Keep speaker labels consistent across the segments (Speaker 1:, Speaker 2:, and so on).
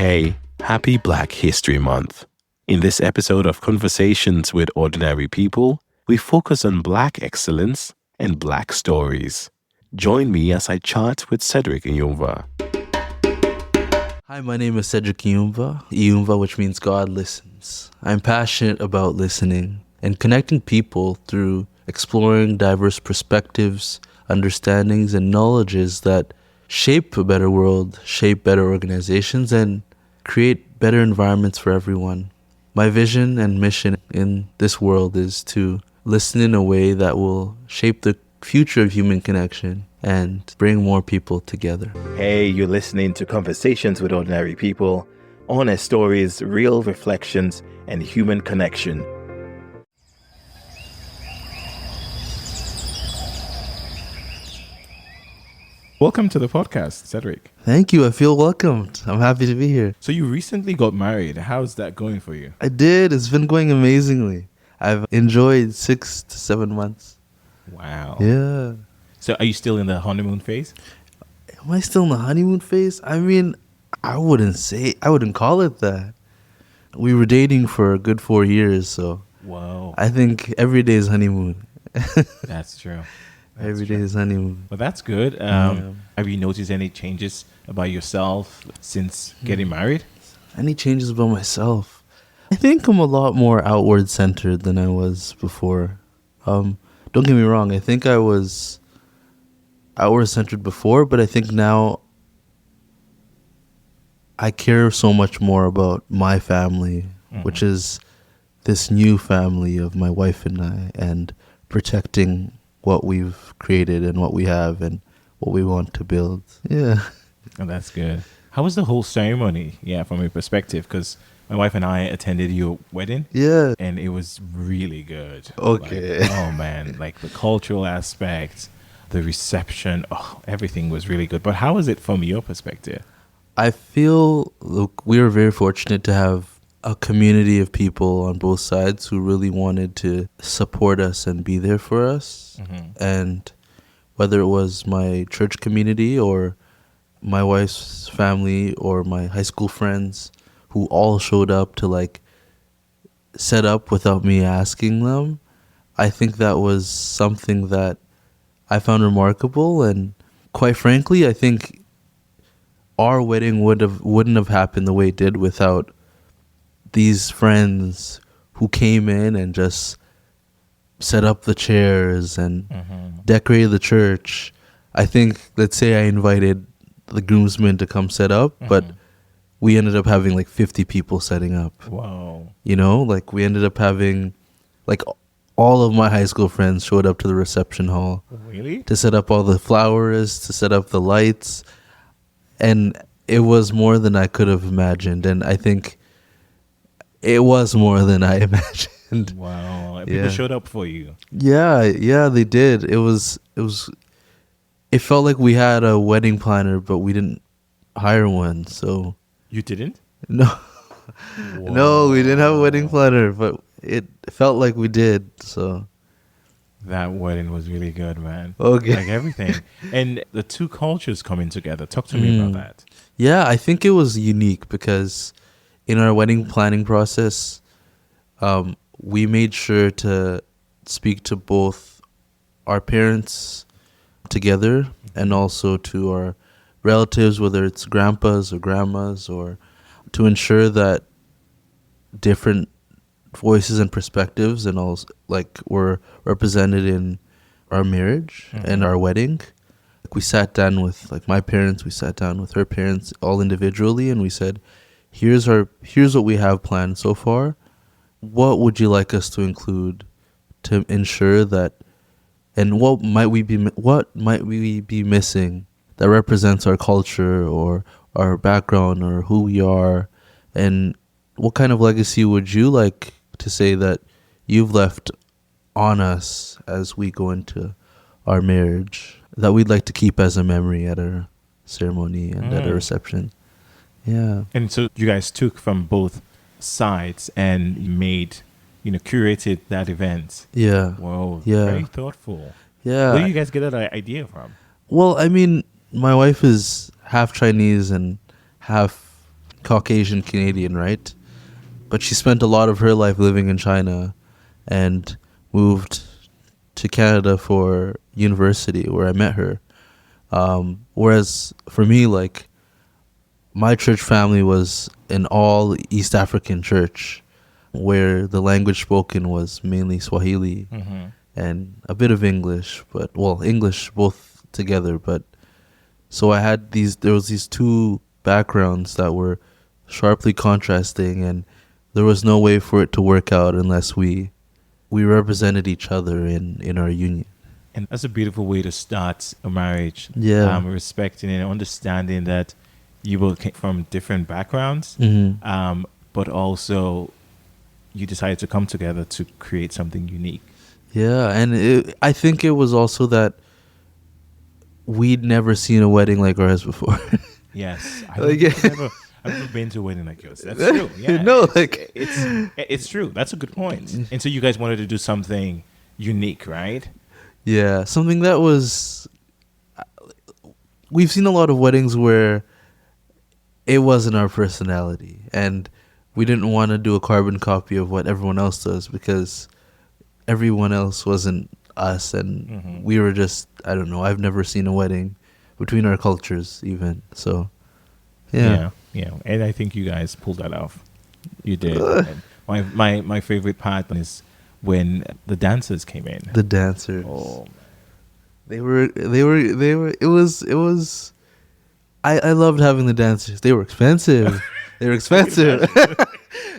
Speaker 1: Hey, happy Black History Month. In this episode of Conversations with Ordinary People, we focus on Black excellence and Black stories. Join me as I chat with Cedrick Iyumva.
Speaker 2: Hi, my name is Cedrick Iyumva, which means God listens. I'm passionate about listening and connecting people through exploring diverse perspectives, understandings, and knowledges that shape a better world, shape better organizations, and create better environments for everyone. My vision and mission in this world is to listen in a way that will shape the future of human connection and bring more people together.
Speaker 1: Hey, you're listening to Conversations with Ordinary People, honest stories, real reflections, and human connection.
Speaker 3: Welcome to the podcast, Cedrick.
Speaker 2: Thank you. I feel welcomed. I'm happy to be here.
Speaker 3: So you recently got married. How's that going for you?
Speaker 2: I did. It's been going amazingly. I've enjoyed 6 to 7 months.
Speaker 3: Wow.
Speaker 2: Yeah.
Speaker 3: So are you still in the honeymoon phase?
Speaker 2: Am I still in the honeymoon phase? I mean, I wouldn't call it that. We were dating for a good 4 years, so
Speaker 3: Wow.
Speaker 2: I think every day is honeymoon.
Speaker 3: That's true.
Speaker 2: Every day is honeymoon.
Speaker 3: Well, that's good. Have you noticed any changes about yourself since getting married?
Speaker 2: Any changes about myself? I think I'm a lot more outward centered than I was before. Don't get me wrong. I think I was outward centered before, but I think now I care so much more about my family, which is this new family of my wife and I, and protecting what we've created and what we have and what we want to build. Yeah.
Speaker 3: Oh, that's good. How was the whole ceremony? Yeah, from your perspective, because my wife and I attended your wedding.
Speaker 2: Yeah.
Speaker 3: And it was really good.
Speaker 2: Okay.
Speaker 3: Like, oh, man. Like the cultural aspect, the reception, everything was really good. But how was it from your perspective?
Speaker 2: I feel, look, we were very fortunate to have a community of people on both sides who really wanted to support us and be there for us. And whether it was my church community or my wife's family or my high school friends who all showed up to like set up without me asking them, I think that was something that I found remarkable. And quite frankly, I think our wedding wouldn't have happened the way it did without these friends who came in and just set up the chairs and decorated the church. I think, let's say I invited the groomsmen to come set up, but we ended up having like 50 people setting up.
Speaker 3: Wow.
Speaker 2: You know, like we ended up having like all of my high school friends showed up to the reception hall.
Speaker 3: Really?
Speaker 2: To set up all the flowers, to set up the lights. And it was more than I could have imagined. And I think it was more than I imagined.
Speaker 3: Wow. People showed up for you.
Speaker 2: Yeah, they did. It felt like we had a wedding planner, but we didn't hire one. So
Speaker 3: You didn't?
Speaker 2: no, no, we didn't have a wedding planner, but it felt like we did. So
Speaker 3: that wedding was really good, man.
Speaker 2: Okay.
Speaker 3: Like everything. And the two cultures coming together. Talk to me about that.
Speaker 2: Yeah, I think it was unique because in our wedding planning process, we made sure to speak to both our parents together and also to our relatives, whether it's grandpas or grandmas, or to ensure that different voices and perspectives and all like were represented in our marriage and our wedding. Like we sat down with like my parents, we sat down with her parents all individually, and we said, here's what we have planned so far. What would you like us to include to ensure that, and what might we be missing that represents our culture or our background or who we are, and what kind of legacy would you like to say that you've left on us as we go into our marriage that we'd like to keep as a memory at our ceremony and at a reception. Yeah.
Speaker 3: And so you guys took from both sides and made, curated that event.
Speaker 2: Yeah.
Speaker 3: Wow.
Speaker 2: Yeah.
Speaker 3: Very thoughtful.
Speaker 2: Yeah.
Speaker 3: Where did you guys get that idea from?
Speaker 2: Well, I mean, my wife is half Chinese and half Caucasian Canadian, right? But she spent a lot of her life living in China and moved to Canada for university where I met her. Whereas for me, like, my church family was an all East African church where the language spoken was mainly Swahili and a bit of English, but well, English both together. But so there was these two backgrounds that were sharply contrasting, and there was no way for it to work out unless we represented each other in our union.
Speaker 3: And that's a beautiful way to start a marriage.
Speaker 2: Yeah.
Speaker 3: Respecting and understanding that you both came from different backgrounds, but also you decided to come together to create something unique.
Speaker 2: Yeah, and I think it was also that we'd never seen a wedding like ours before.
Speaker 3: Yes.
Speaker 2: Like,
Speaker 3: I've never been to a wedding like yours. That's true. Yeah.
Speaker 2: No,
Speaker 3: it's true. That's a good point. And so you guys wanted to do something unique, right?
Speaker 2: Yeah, something that was... We've seen a lot of weddings where it wasn't our personality, and we didn't want to do a carbon copy of what everyone else does because everyone else wasn't us, and we were just, I don't know, I've never seen a wedding between our cultures even. So, yeah.
Speaker 3: And I think you guys pulled that off. You did. And my favorite part is when the dancers came in.
Speaker 2: The dancers.
Speaker 3: Oh,
Speaker 2: They were, it was, I loved having the dancers. They were expensive. They were expensive.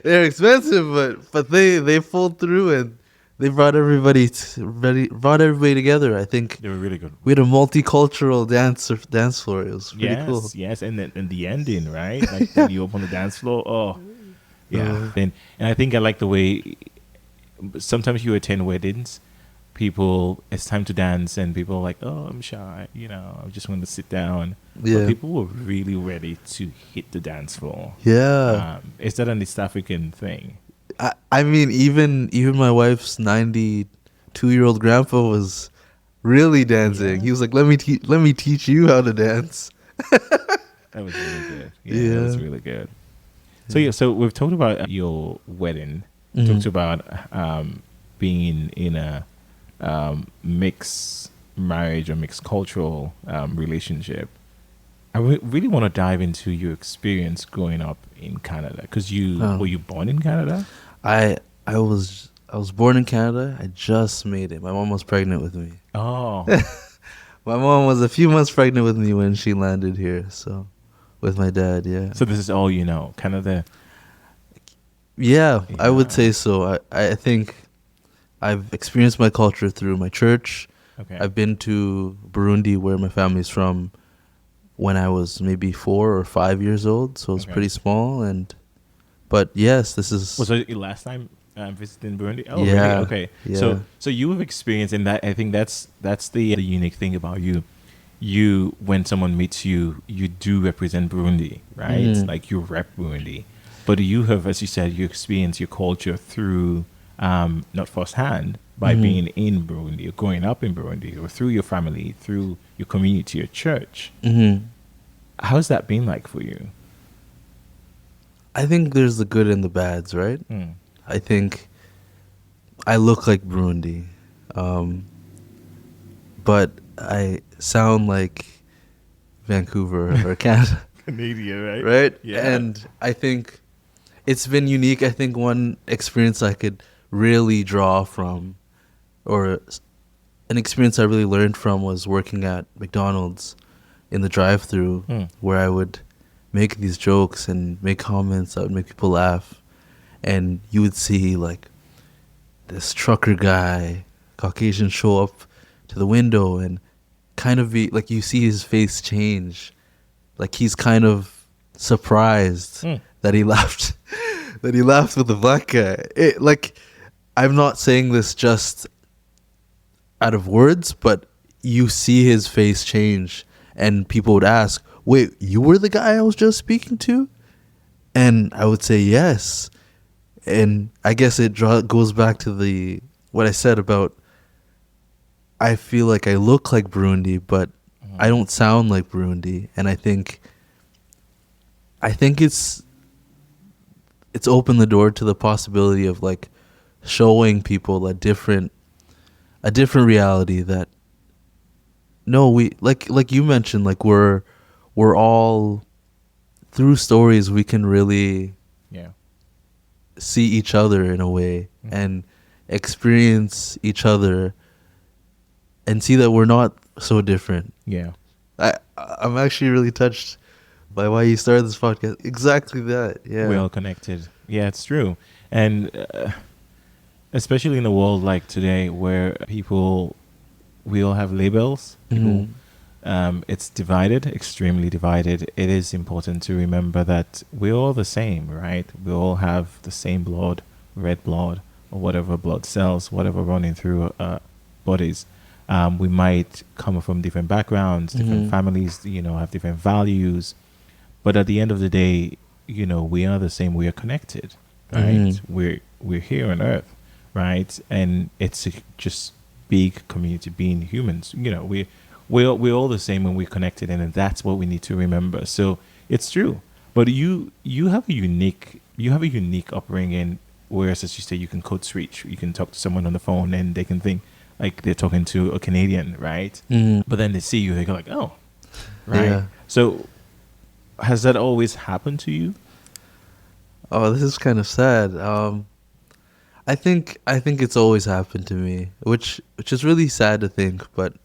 Speaker 2: They're expensive, but they pulled through and they brought everybody together. I think
Speaker 3: they were really good.
Speaker 2: we had a multicultural dance floor. It was pretty cool.
Speaker 3: Yes, and then the ending, right? Like when you open the dance floor. Oh, yeah. And I think I like the way sometimes you attend weddings. People, it's time to dance, and people are like, "Oh, I'm shy," I just want to sit down.
Speaker 2: Yeah.
Speaker 3: But people were really ready to hit the dance floor.
Speaker 2: Yeah.
Speaker 3: Is that an East African thing?
Speaker 2: I mean, even my wife's 92-year-old grandpa was really dancing.
Speaker 3: Yeah.
Speaker 2: He was like, "Let me teach you how to dance."
Speaker 3: That was really good. Yeah, that was really good. So we've talked about your wedding. Talked about being in a mixed marriage or mixed cultural relationship. I really want to dive into your experience growing up in Canada, because were you born in Canada?
Speaker 2: I was born in Canada. I just made it. My mom was pregnant with me.
Speaker 3: Oh,
Speaker 2: My mom was a few months pregnant with me when she landed here. So, with my dad, yeah.
Speaker 3: so this is all you know, Canada.
Speaker 2: Yeah, I would say so. I think I've experienced my culture through my church.
Speaker 3: Okay.
Speaker 2: I've been to Burundi, where my family's from, when I was maybe 4 or 5 years old. So it's pretty small. But yes, this is...
Speaker 3: Was it your last time visiting Burundi? Oh,
Speaker 2: Yeah,
Speaker 3: really? Okay.
Speaker 2: yeah.
Speaker 3: So you have experience in that. I think that's the unique thing about you. You, when someone meets you, you do represent Burundi, right? Like you rep Burundi. But you have, as you said, you experience your culture through, not firsthand, by being in Burundi or growing up in Burundi, or through your family, through your community, your church. How's that been like for you?
Speaker 2: I think there's the good and the bads, right? I think I look like Burundi, but I sound like Vancouver or Canada.
Speaker 3: Canadian, right?
Speaker 2: Right?
Speaker 3: Yeah.
Speaker 2: And I think it's been unique. I think one experience I could really draw from, or an experience I really learned from, was working at McDonald's in the drive-thru, where I would make these jokes and make comments that would make people laugh. And you would see like this trucker guy, Caucasian, show up to the window and kind of be like, you see his face change. Like he's kind of surprised that he laughed, that he laughed with the black guy. Like, I'm not saying this just out of words, but you see his face change, and people would ask, "Wait, you were the guy I was just speaking to?" And I would say yes. And I guess it goes back to what I said about, I feel like I look like Burundi, but I don't sound like Burundi. And I think it's it's opened the door to the possibility of like showing people a different reality that no, we like you mentioned, like we're all through stories we can really
Speaker 3: Yeah.
Speaker 2: see each other in a way and experience each other and see that we're not so different.
Speaker 3: Yeah.
Speaker 2: I'm actually really touched by why you started this podcast. Exactly that. Yeah.
Speaker 3: We're all connected. Yeah, it's true. And especially in a world like today where we all have labels. People, it's divided, extremely divided. It is important to remember that we're all the same, right? We all have the same blood, red blood, or whatever blood cells, whatever running through our bodies. We might come from different backgrounds, different families, have different values. But at the end of the day, we are the same. We are connected, right? We're here on Earth, right? And it's just big community, being humans. We're all the same when we're connected, and that's what we need to remember. So it's true. But you have a unique upbringing. Whereas, as you say, you can code switch. You can talk to someone on the phone, and they can think like they're talking to a Canadian, right? But then they see you, they go like, oh, right.
Speaker 2: Yeah.
Speaker 3: So has that always happened to you?
Speaker 2: Oh, this is kind of sad. I think it's always happened to me, which is really sad to think. But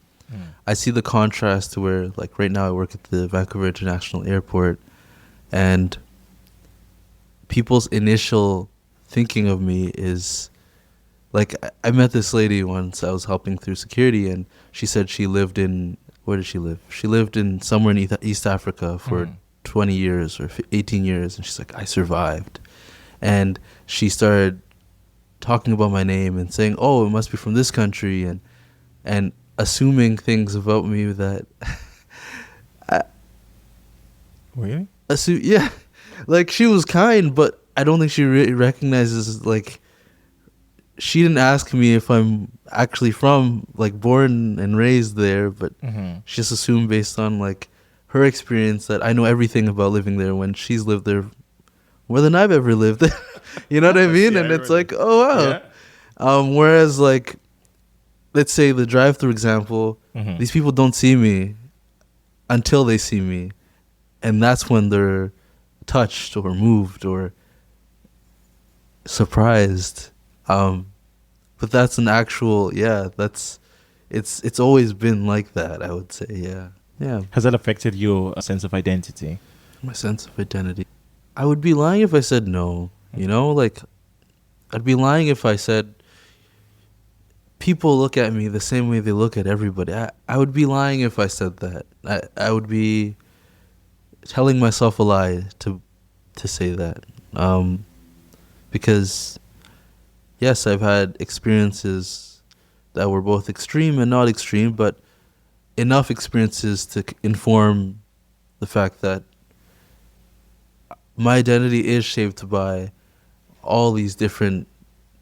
Speaker 2: I see the contrast to where, like right now, I work at the Vancouver International Airport, and people's initial thinking of me is like, I met this lady once. I was helping through security, and she said she lived in, where did she live? She lived in somewhere in East Africa for 20 years or 18 years, and she's like, I survived. And she started talking about my name and saying, oh, it must be from this country, and assuming things about me that
Speaker 3: Really?
Speaker 2: yeah, like she was kind, but I don't think she really recognizes, like, she didn't ask me if I'm actually from, like, born and raised there, but she just assumed based on, like, her experience that I know everything about living there when she's lived there more than I've ever lived there. You know what I mean?
Speaker 3: Yeah,
Speaker 2: And it's like, oh, wow.
Speaker 3: Yeah.
Speaker 2: Whereas, like, let's say the drive-through example, these people don't see me until they see me. And that's when they're touched or moved or surprised. But that's an actual, it's always been like that, I would say. Yeah.
Speaker 3: Has that affected your sense of identity?
Speaker 2: My sense of identity. I would be lying if I said no. Like, I'd be lying if I said people look at me the same way they look at everybody. I would be lying if I said that. I would be telling myself a lie to say that. Because, yes, I've had experiences that were both extreme and not extreme, but enough experiences to inform the fact that my identity is shaped by all these different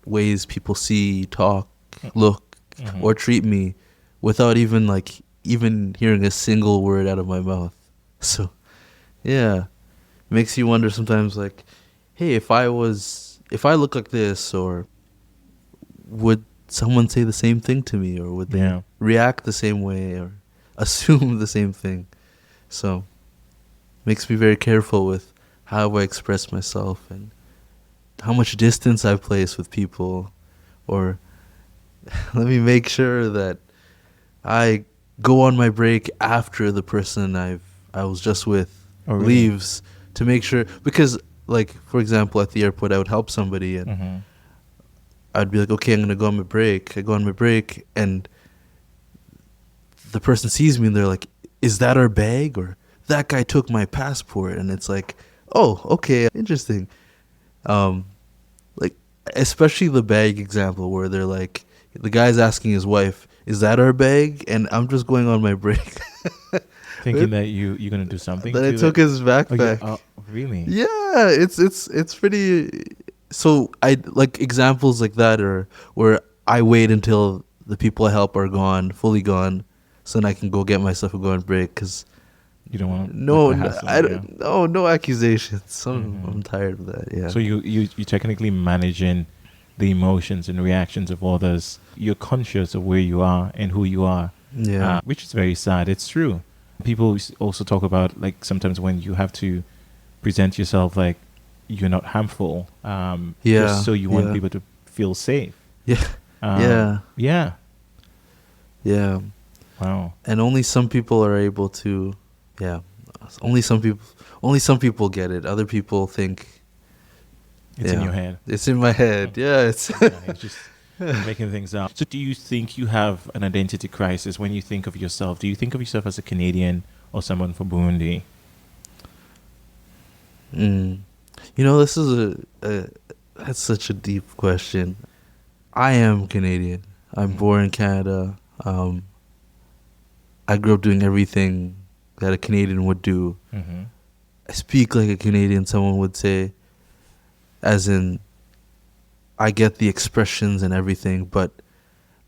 Speaker 2: ways people see, talk, look, or treat me without even hearing a single word out of my mouth. So, yeah, makes you wonder sometimes, like, hey, if I look like this, or would someone say the same thing to me, or would they react the same way, or assume the same thing? So, makes me very careful with how I express myself and how much distance I place with people, or let me make sure that I go on my break after the person I was just with leaves, to make sure, because, like, for example, at the airport, I would help somebody, and I'd be like, okay, I'm gonna go on my break. I go on my break, and the person sees me, and they're like, is that our bag? Or that guy took my passport. And it's like, oh, okay, interesting. Like, especially the bag example, where they're like, the guy's asking his wife, is that our bag? And I'm just going on my break.
Speaker 3: Thinking that you're going to do something.
Speaker 2: Then I took his backpack.
Speaker 3: Oh, really?
Speaker 2: Yeah, it's pretty. So I like examples like that, or where I wait until the people I help are gone, fully gone, so then I can go get myself and go on break. Because
Speaker 3: You don't want
Speaker 2: No,
Speaker 3: the
Speaker 2: no,
Speaker 3: hassle,
Speaker 2: I
Speaker 3: yeah.
Speaker 2: don't. No accusations.
Speaker 3: Mhm.
Speaker 2: I'm tired of that. Yeah.
Speaker 3: So you technically managing the emotions and reactions of others. You're conscious of where you are and who you are,
Speaker 2: Yeah.
Speaker 3: which is very sad. It's true. People also talk about like sometimes when you have to present yourself like you're not harmful,
Speaker 2: Yeah.
Speaker 3: just so you want
Speaker 2: Yeah.
Speaker 3: people to feel safe.
Speaker 2: Yeah. Yeah.
Speaker 3: Yeah.
Speaker 2: Yeah.
Speaker 3: Wow.
Speaker 2: And only some people are able to. Yeah. Only some people. Only some people get it. Other people think
Speaker 3: It's in
Speaker 2: yeah.
Speaker 3: your head.
Speaker 2: It's in my head. Yeah. It's.
Speaker 3: It's just making things up. So do you think you have an identity crisis when you think of yourself? Do you think of yourself as a Canadian or someone from Burundi?
Speaker 2: This is that's such a deep question. I am Canadian. I'm born in Canada. I grew up doing everything that a Canadian would do.
Speaker 3: Mm-hmm.
Speaker 2: I speak like a Canadian, someone would say, as in, I get the expressions and everything, but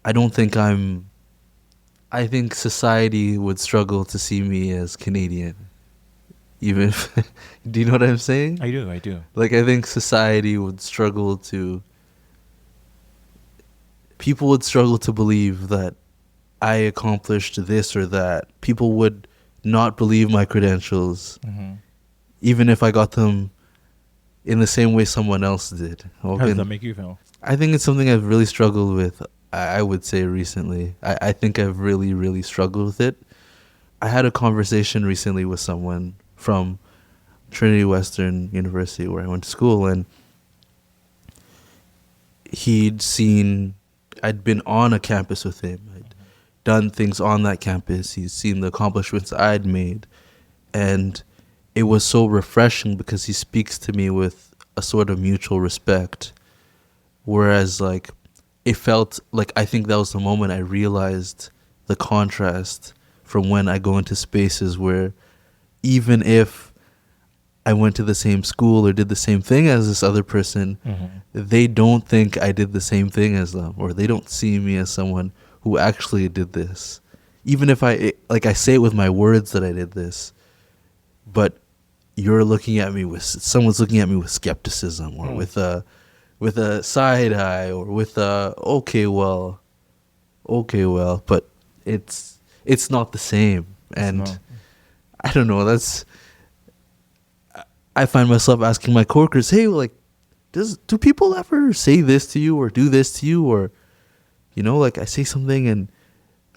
Speaker 2: I don't think I think society would struggle to see me as Canadian. Even if, do you know what I'm saying?
Speaker 3: I do.
Speaker 2: Like, I think society would struggle people would struggle to believe that I accomplished this or that. People would not believe my credentials,
Speaker 3: Mm-hmm.
Speaker 2: even if I got them in the same way someone else did.
Speaker 3: How does that make you feel?
Speaker 2: I think it's something I've really struggled with, I would say recently. I think I've really, really struggled with it. I had a conversation recently with someone from Trinity Western University where I went to school, and I'd been on a campus with him. I'd done things on that campus. He's seen the accomplishments I'd made. And it was so refreshing because he speaks to me with a sort of mutual respect. Whereas, like, it felt like I think that was the moment I realized the contrast from when I go into spaces where even if I went to the same school or did the same thing as this other person, they don't think I did the same thing as them, or they don't see me as someone who actually did this. Even if I say it with my words that I did this, but someone's looking at me with skepticism, or with a side eye, or with a okay well, but it's not the same. And I don't know, I find myself asking my coworkers, hey, like, do people ever say this to you or do this to you? Or, like, I say something and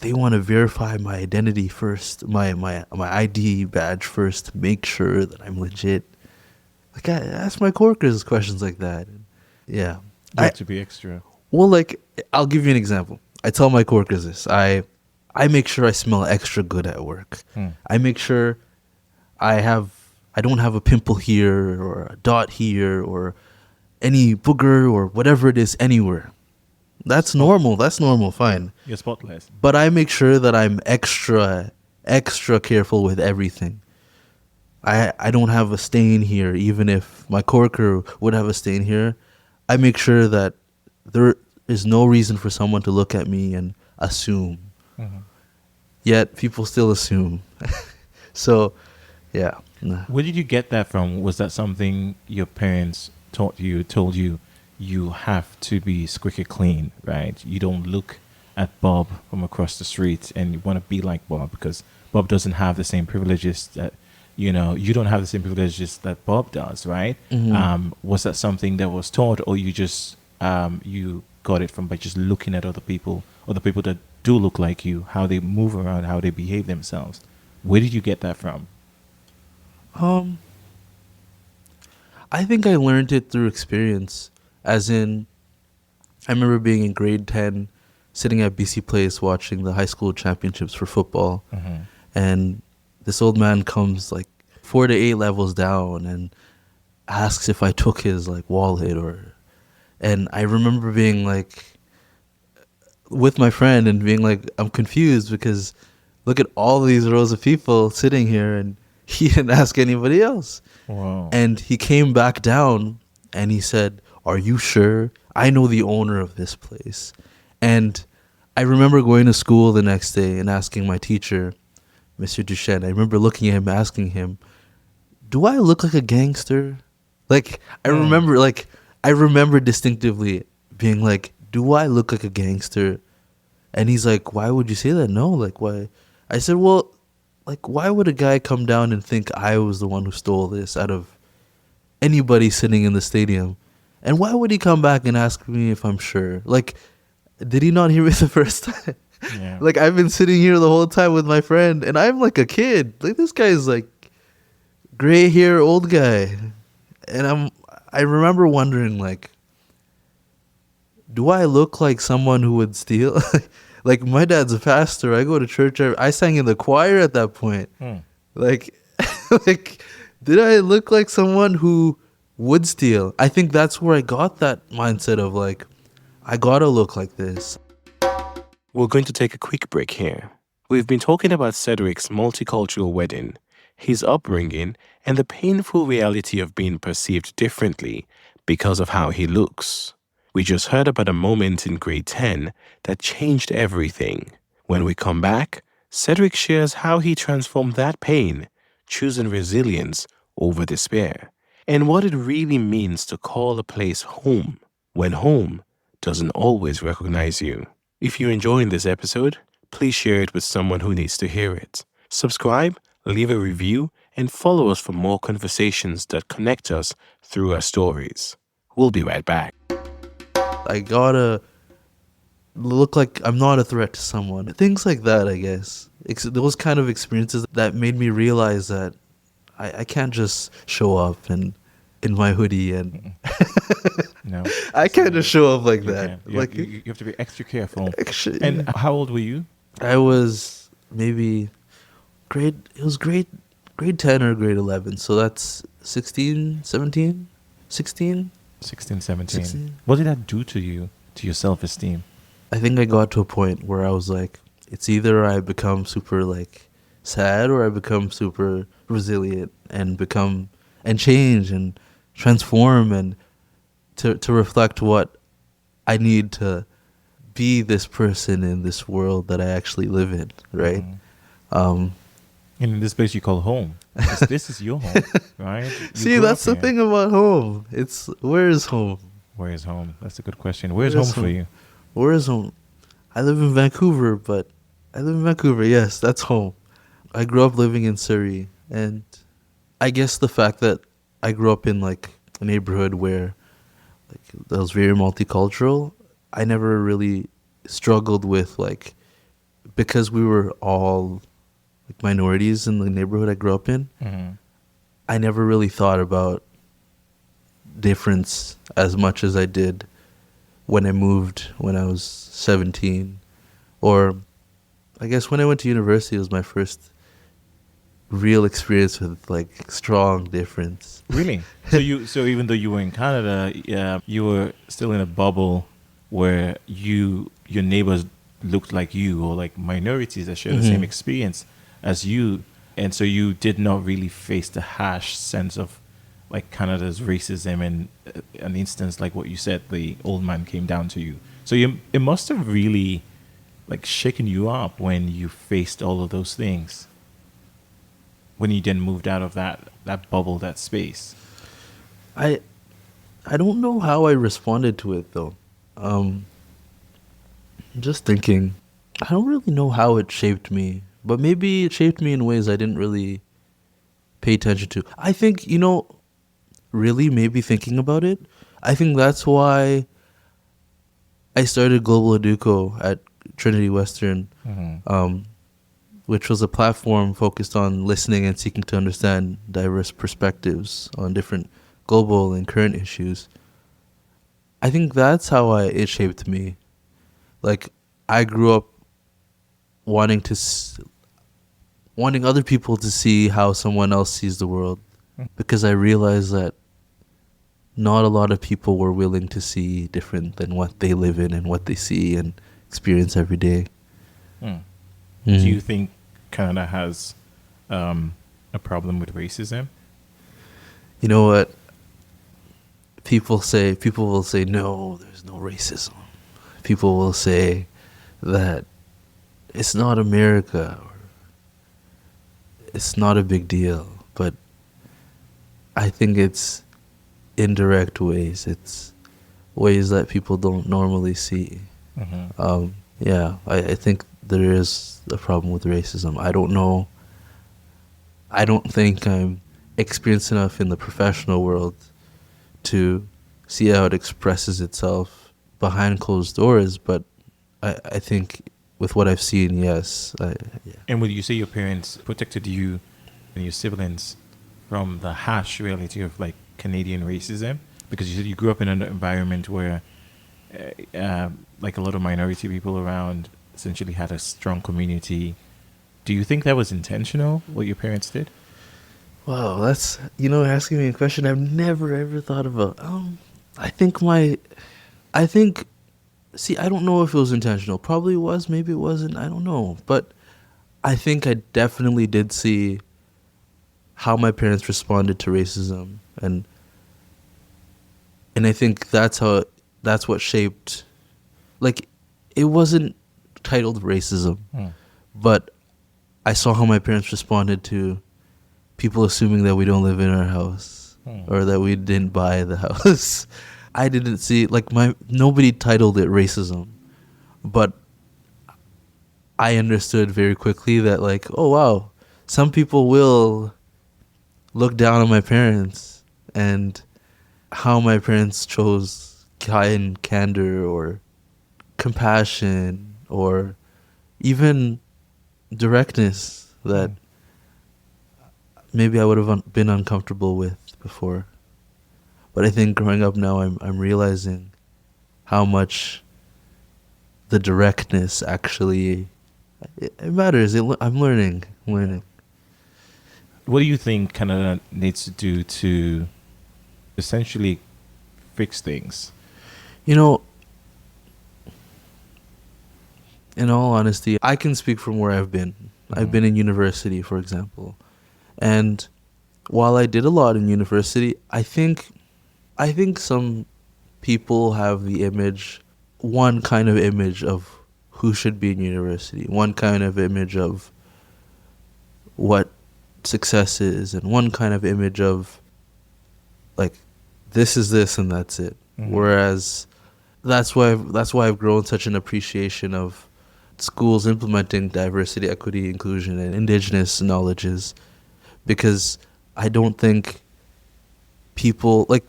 Speaker 2: they want to verify my identity first, my ID badge first, to make sure that I'm legit. Like, I ask my coworkers questions like that. Yeah.
Speaker 3: You have to be extra.
Speaker 2: Well, like, I'll give you an example. I tell my coworkers this. I make sure I smell extra good at work. I make sure I don't have a pimple here or a dot here or any booger or whatever it is anywhere. That's normal. That's normal. Fine.
Speaker 3: You're spotless.
Speaker 2: But I make sure that I'm extra careful with everything. I don't have a stain here, even if my coworker would have a stain here. I make sure that there is no reason for someone to look at me and assume. Yet people still assume. So, yeah. Nah.
Speaker 3: Where did you get that from? Was that something your parents told you you have to be squeaky clean, right? You don't look at Bob from across the street and you want to be like Bob because Bob doesn't have the same privileges that, you don't have the same privileges that Bob does, right? Was that something that was taught, or you just, you got it from by just looking at other people, or the people that do look like you, how they move around, how they behave themselves? Where did you get that from?
Speaker 2: I think I learned it through experience. As in, I remember being in grade 10, sitting at BC Place watching the high school championships for football. And this old man comes like 4 to 8 levels down and asks if I took his like wallet and I remember being like with my friend and being like, I'm confused because look at all these rows of people sitting here and he didn't ask anybody else.
Speaker 3: Wow.
Speaker 2: And he came back down and he said, are you sure? I know the owner of this place. And I remember going to school the next day and asking my teacher, Monsieur Duchesne. I remember looking at him, asking him, "Do I look like a gangster?" Like I remember distinctively being like, "Do I look like a gangster?" And he's like, "Why would you say that?" No, like why? I said, "Well, like why would a guy come down and think I was the one who stole this out of anybody sitting in the stadium? And why would he come back and ask me if I'm sure? Like, did he not hear me the first time?"
Speaker 3: Yeah.
Speaker 2: Like, I've been sitting here the whole time with my friend, and I'm like a kid. Like, this guy's like gray hair old guy. And I remember wondering, like, do I look like someone who would steal? Like, my dad's a pastor. I go to church. I sang in the choir at that point. Like, like, did I look like someone who would steal? I think that's where I got that mindset of, like, I gotta look like this.
Speaker 1: We're going to take a quick break here. We've been talking about Cedrick's multicultural wedding, his upbringing, and the painful reality of being perceived differently because of how he looks. We just heard about a moment in grade 10 that changed everything. When we come back, Cedrick shares how he transformed that pain, choosing resilience over despair, and what it really means to call a place home when home doesn't always recognize you. If you're enjoying this episode, please share it with someone who needs to hear it. Subscribe, leave a review, and follow us for more conversations that connect us through our stories. We'll be right back.
Speaker 2: I gotta look like I'm not a threat to someone. Things like that, I guess. Those kind of experiences that made me realize that I can't just show up and in my hoodie and
Speaker 3: No,
Speaker 2: I can't just show up like
Speaker 3: you
Speaker 2: that.
Speaker 3: can't.
Speaker 2: Like
Speaker 3: You have to be extra careful.
Speaker 2: actually,
Speaker 3: And how old were you?
Speaker 2: I was maybe grade 10 or grade 11. So that's 16, 17, 16.
Speaker 3: 16, 17.
Speaker 2: 16.
Speaker 3: What did that do to you, to your self-esteem?
Speaker 2: I think I got to a point where I was like, it's either I become super like sad or I become super resilient and become and change and transform and to reflect what I need to be this person in this world that I actually live in, right?
Speaker 3: And in this place you call home. This is your home, right? You
Speaker 2: See,
Speaker 3: grew
Speaker 2: that's
Speaker 3: up
Speaker 2: the
Speaker 3: here.
Speaker 2: thing about home. It's where is home?
Speaker 3: Where is home? That's a good question. Where's
Speaker 2: Where
Speaker 3: home
Speaker 2: is
Speaker 3: for
Speaker 2: home?
Speaker 3: you?
Speaker 2: Where is home? I live in Vancouver, but I live in Vancouver. Yes, that's home. I grew up living in Surrey, and I guess the fact that I grew up in like a neighborhood where like that was very multicultural, I never really struggled with like because we were all like minorities in the neighborhood I grew up in.
Speaker 3: Mhm.
Speaker 2: I never really thought about difference as much as I did when I moved when I was 17, or I guess when I went to university it was my first real experience with like strong difference.
Speaker 3: Really? So even though you were in Canada, you were still in a bubble where your neighbors looked like you, or like minorities that share the same experience as you, and so you did not really face the harsh sense of like Canada's racism and an instance like what you said, the old man came down to you. So it must have really like shaken you up when you faced all of those things. When you then moved out of that bubble, that space.
Speaker 2: I don't know how I responded to it though. I'm just thinking, I don't really know how it shaped me, but maybe it shaped me in ways I didn't really pay attention to. I think, really maybe thinking about it, I think that's why I started Global Educo at Trinity Western, which was a platform focused on listening and seeking to understand diverse perspectives on different global and current issues. I think that's how it shaped me. Like, I grew up wanting other people to see how someone else sees the world, because I realized that not a lot of people were willing to see different than what they live in and what they see and experience every day.
Speaker 3: Do you think Canada has a problem with racism?
Speaker 2: You know what? People will say, no, there's no racism. People will say that it's not America. it's not a big deal, but I think it's indirect ways. It's ways that people don't normally see. Yeah, I think there is a problem with racism. I don't know. I don't think I'm experienced enough in the professional world to see how it expresses itself behind closed doors, but I think with what I've seen, yes. Yeah.
Speaker 3: And would you say your parents protected you and your siblings from the harsh reality of like Canadian racism? Because you said you grew up in an environment where like a lot of minority people around essentially had a strong community. Do you think that was intentional, what your parents did?
Speaker 2: Wow, that's, asking me a question I've never ever thought about. I think see, I don't know if it was intentional. Probably was, maybe it wasn't, I don't know. But I think I definitely did see how my parents responded to racism, and I think that's what shaped, like, it wasn't titled racism, but I saw how my parents responded to people assuming that we don't live in our house or that we didn't buy the house. I didn't see, like, nobody titled it racism, but I understood very quickly that, like, oh wow, some people will look down on my parents, and how my parents chose kind candor or compassion or even directness that maybe I would have been uncomfortable with before. But I think growing up now, I'm realizing how much the directness actually it matters. I'm learning.
Speaker 3: What do you think Canada needs to do to essentially fix things?
Speaker 2: In all honesty, I can speak from where I've been. I've been in university, for example. And while I did a lot in university, I think some people have one kind of image of who should be in university, one kind of image of what success is, and one kind of image of, like, this is this and that's it. Whereas that's why I've grown such an appreciation of schools implementing diversity, equity, inclusion, and Indigenous knowledges, because I don't think people, like,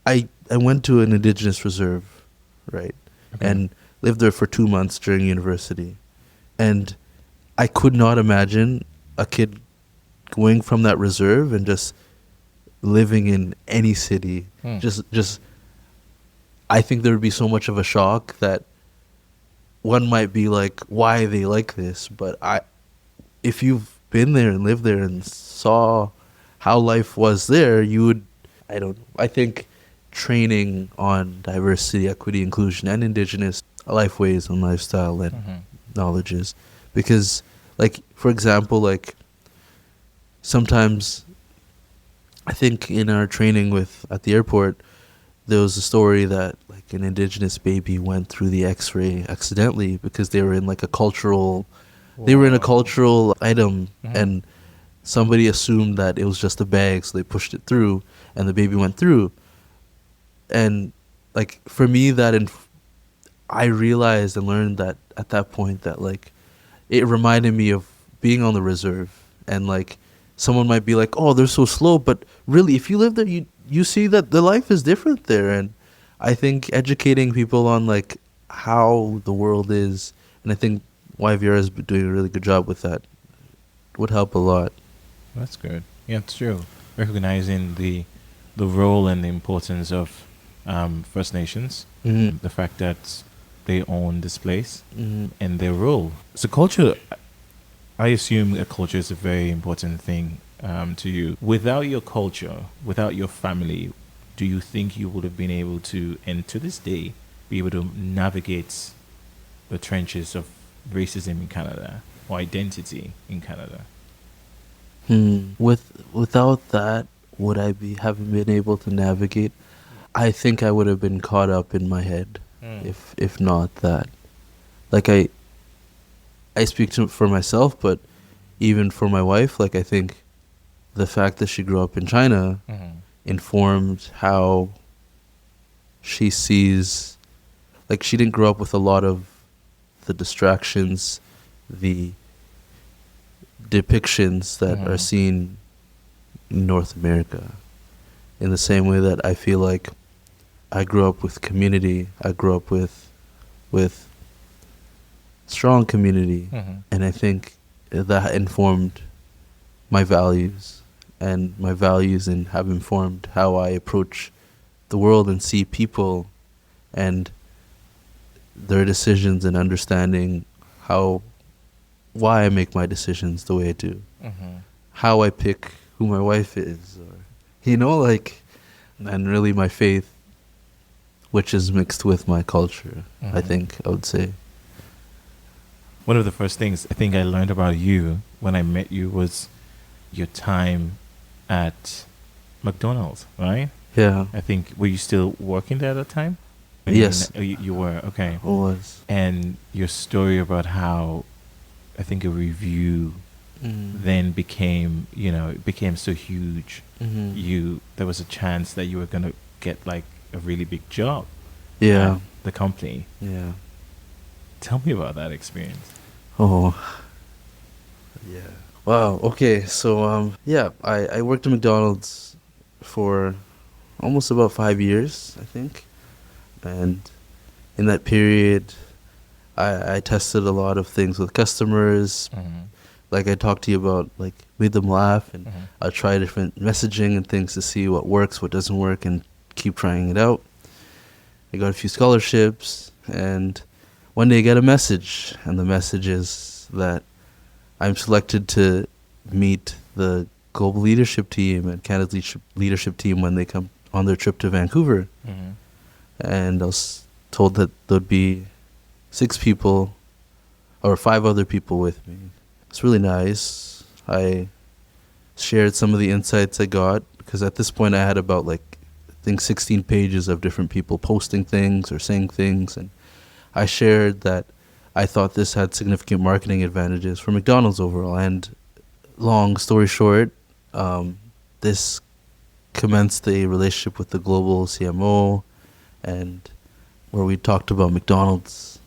Speaker 2: I went to an Indigenous reserve, right, and lived there for 2 months during university, and I could not imagine a kid going from that reserve and just living in any city. Just I think there would be so much of a shock that one might be like, why are they like this? But if you've been there and lived there and saw how life was there, you would, I think training on diversity, equity, inclusion, and Indigenous life ways and lifestyle and knowledges. Because, like, for example, like, sometimes I think in our training at the airport, there was a story that, like, an Indigenous baby went through the X-ray accidentally because they were in, like, a cultural item, and somebody assumed that it was just a bag, so they pushed it through, and the baby went through. And, like, for me, I realized and learned that at that point that, like, it reminded me of being on the reserve, and, like, someone might be like, oh, they're so slow, but really, if you live there, you see that the life is different there. And I think educating people on, like, how the world is, and I think YVR is doing a really good job with that, would help a lot.
Speaker 3: That's good. Yeah, it's true. Recognizing the role and the importance of First Nations, the fact that they own this place, and their role. So culture, I assume a culture is a very important thing to you. Without your culture, without your family, do you think you would have been able to, and to this day, be able to navigate the trenches of racism in Canada or identity in Canada?
Speaker 2: Without that, would I have been able to navigate? I think I would have been caught up in my head if not that. Like, I speak for myself, but even for my wife, like I think the fact that she grew up in China informed how she sees, like she didn't grow up with a lot of the distractions, the depictions that are seen in North America. In the same way that I feel like I grew up with community, I grew up with strong community, and I think that informed my values, and my values have informed how I approach the world and see people and their decisions, and understanding why I make my decisions the way I do, how I pick who my wife is, or and really my faith, which is mixed with my culture. I think I would say.
Speaker 3: One of the first things I think I learned about you when I met you was your time at McDonald's, right?
Speaker 2: Yeah.
Speaker 3: I think, were you still working there at the time?
Speaker 2: Yes.
Speaker 3: You were, okay.
Speaker 2: I was.
Speaker 3: And your story about how I think a review then became so huge. There was a chance that you were going to get like a really big job.
Speaker 2: Yeah.
Speaker 3: At the company.
Speaker 2: Yeah.
Speaker 3: Tell me about that experience.
Speaker 2: Oh. Yeah. Wow. Okay. So I worked at McDonald's for almost about 5 years, I think. And in that period, I tested a lot of things with customers. Like I talked to you about, like made them laugh, and I try different messaging and things to see what works, what doesn't work, and keep trying it out. I got a few scholarships, and one day I get a message, and the message is that I'm selected to meet the global leadership team and Canada's leadership team when they come on their trip to Vancouver. And I was told that there'd be 6 people or 5 other people with me. It's really nice. I shared some of the insights I got, because at this point I had about I think 16 pages of different people posting things or saying things, and I shared that I thought this had significant marketing advantages for McDonald's overall. And long story short, this commenced a relationship with the global CMO, and where we talked about McDonald's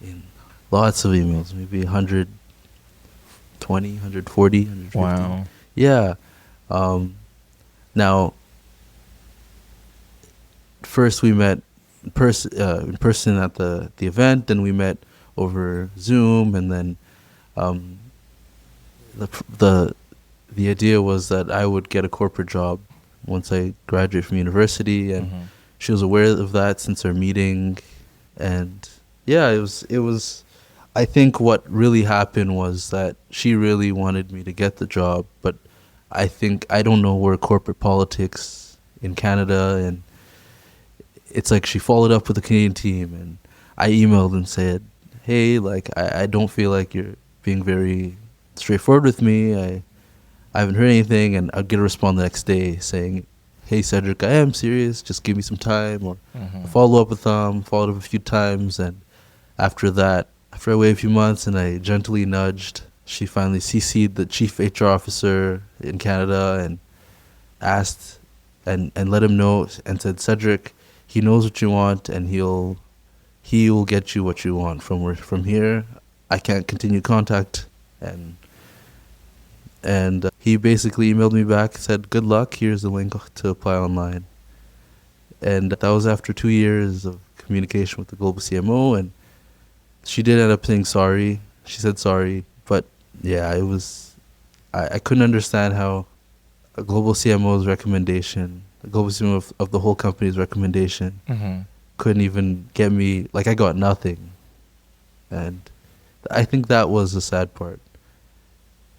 Speaker 2: in lots of emails, maybe 120, 140, 150.
Speaker 3: Wow.
Speaker 2: Yeah. Now, first we met in person at the event, then we met over Zoom, and then the idea was that I would get a corporate job once I graduate from university, and she was aware of that since our meeting. And yeah, it was I think what really happened was that she really wanted me to get the job, but I don't know where corporate politics in Canada, and it's like she followed up with the Canadian team, and I emailed and said, hey, like I don't feel like you're being very straightforward with me. I haven't heard anything, and I'd get a response the next day saying, hey Cedrick, I am serious, just give me some time, or follow up with them, followed up a few times, and after that, after I waited a few months and I gently nudged, she finally CC'd the chief HR officer in Canada and asked and let him know, and said, Cedrick, he knows what you want, and he will get you what you want. From here, I can't continue contact. And he basically emailed me back, said, good luck, here's the link to apply online. And that was after 2 years of communication with the global CMO, and she did end up saying sorry. She said sorry, but yeah, it was, I couldn't understand how a global CMO's recommendation, the global CMO of the whole company's recommendation, couldn't even get me, like I got nothing. And I think that was the sad part.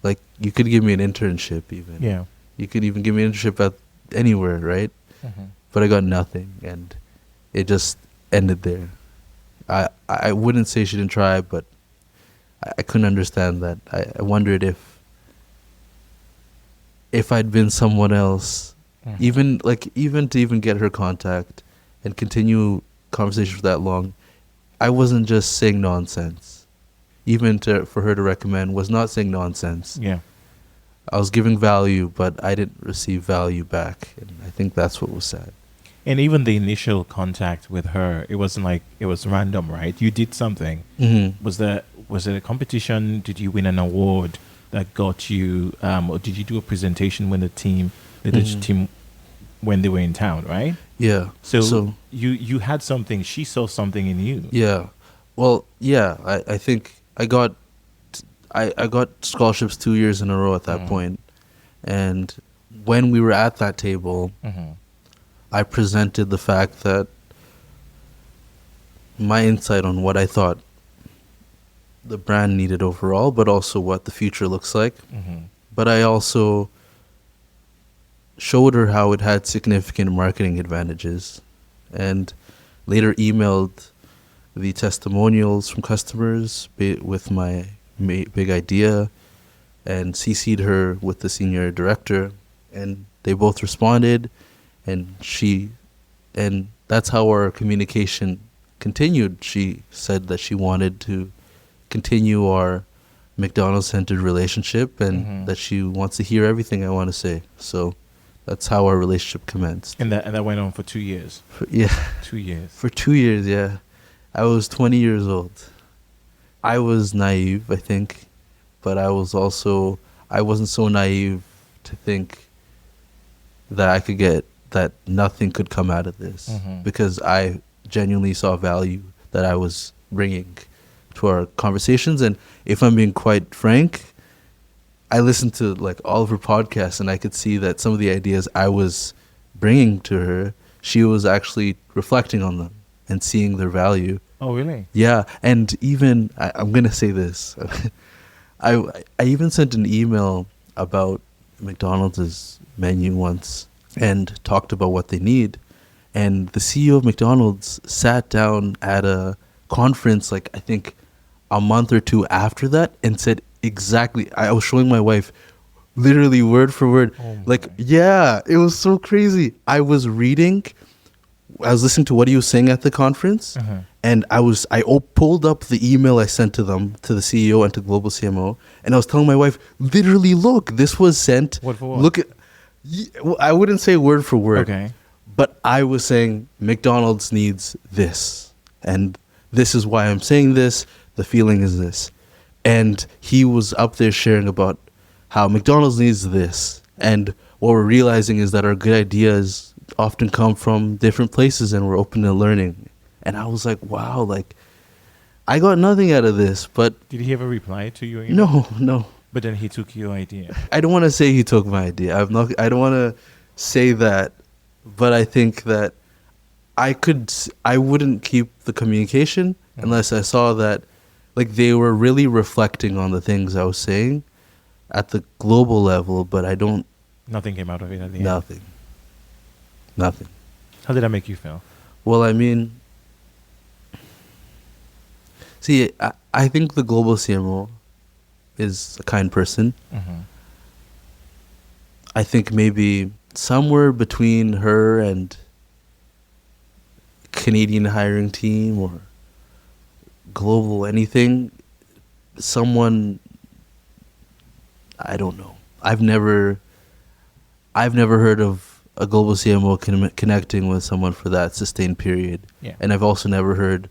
Speaker 2: Like, you could give me an internship even.
Speaker 3: Yeah.
Speaker 2: You could even give me an internship at anywhere, right? But I got nothing, and it just ended there. I wouldn't say she didn't try, but I couldn't understand that. I wondered if I'd been someone else, even to even get her contact and continue conversation for that long, I wasn't just saying nonsense. even for her to recommend, was not saying nonsense.
Speaker 3: Yeah.
Speaker 2: I was giving value, but I didn't receive value back. And I think that's what was sad.
Speaker 3: And even the initial contact with her, it wasn't like it was random, right? You did something.
Speaker 2: Mm-hmm.
Speaker 3: Was it a competition? Did you win an award that got you, or did you do a presentation when the
Speaker 2: Mm-hmm.
Speaker 3: team, when they were in town, right?
Speaker 2: Yeah.
Speaker 3: So you had something. She saw something in you.
Speaker 2: Yeah. Well, yeah, I think I got scholarships 2 years in a row at that point. And when we were at that table,
Speaker 3: Mm-hmm.
Speaker 2: I presented the fact that my insight on what I thought the brand needed overall, but also what the future looks like.
Speaker 3: Mm-hmm.
Speaker 2: But I also showed her how it had significant marketing advantages, and later emailed the testimonials from customers with my big idea, and CC'd her with the senior director, and they both responded, and that's how our communication continued. She said that she wanted to continue our McDonald-centered relationship, and that she wants to hear everything I want to say. So that's how our relationship commenced.
Speaker 3: And that went on for 2 years. 2 years.
Speaker 2: For 2 years, yeah. I was 20 years old. I was naive, I think, but I wasn't so naive to think that nothing could come out of this, because I genuinely saw value that I was bringing to our conversations. And if I'm being quite frank, I listened to like all of her podcasts, and I could see that some of the ideas I was bringing to her, she was actually reflecting on them and seeing their value.
Speaker 3: Oh, really?
Speaker 2: Yeah, and even I'm gonna say this, I even sent an email about McDonald's menu once and talked about what they need, and the CEO of McDonald's sat down at a conference, like I think a month or two after that, and said exactly. I was showing my wife, literally word for word.
Speaker 3: Oh
Speaker 2: like,
Speaker 3: my.
Speaker 2: yeah, it was so crazy. I was listening to what he was saying at the conference, and I pulled up the email I sent to them, to the CEO and to Global CMO, and I was telling my wife, literally, look, this was sent.
Speaker 3: Word for word.
Speaker 2: Look at. Well, I wouldn't say word for word.
Speaker 3: Okay.
Speaker 2: But I was saying McDonald's needs this, and this is why I'm saying this. The feeling is this. And he was up there sharing about how McDonald's needs this. And what we're realizing is that our good ideas often come from different places, and we're open to learning. And I was like, wow, like, I got nothing out of this, but
Speaker 3: Did he ever reply to your email?
Speaker 2: no.
Speaker 3: But then he took your idea.
Speaker 2: I don't want to say he took my idea. I don't want to say that, but I think that I wouldn't keep the communication unless I saw that, like, they were really reflecting on the things I was saying at the global level, but
Speaker 3: Nothing came out of it at the end.
Speaker 2: Nothing.
Speaker 3: How did that make you feel?
Speaker 2: Well, I mean, see, I think the global CMO is a kind person. I think maybe somewhere between her and Canadian hiring team or global anything, someone, I don't know. I've never heard of a global CMO connecting with someone for that sustained period.
Speaker 3: Yeah.
Speaker 2: And I've also never heard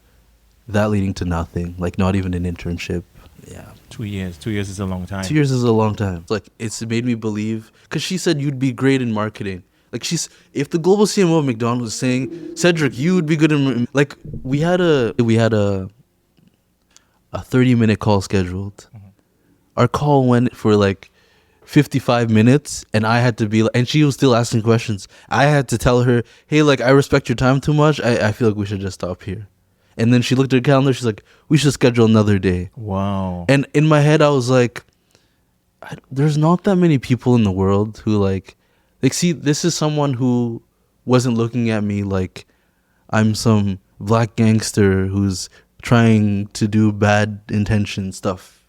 Speaker 2: that leading to nothing, like not even an internship. Yeah.
Speaker 3: 2 years. 2 years is a long time.
Speaker 2: 2 years is a long time. Like, it's made me believe, because she said you'd be great in marketing. Like, if the global CMO of McDonald's is saying, Cedrick, you would be good in, like, we had a 30-minute call scheduled. Our call went for like 55 minutes, and I had to be, and she was still asking questions. I had to tell her, hey, like, I respect your time too much. I feel like we should just stop here. And then she looked at her calendar. She's like, we should schedule another day.
Speaker 3: Wow.
Speaker 2: And in my head, I was like, there's not that many people in the world who like, see, this is someone who wasn't looking at me like I'm some black gangster who's trying to do bad intention stuff.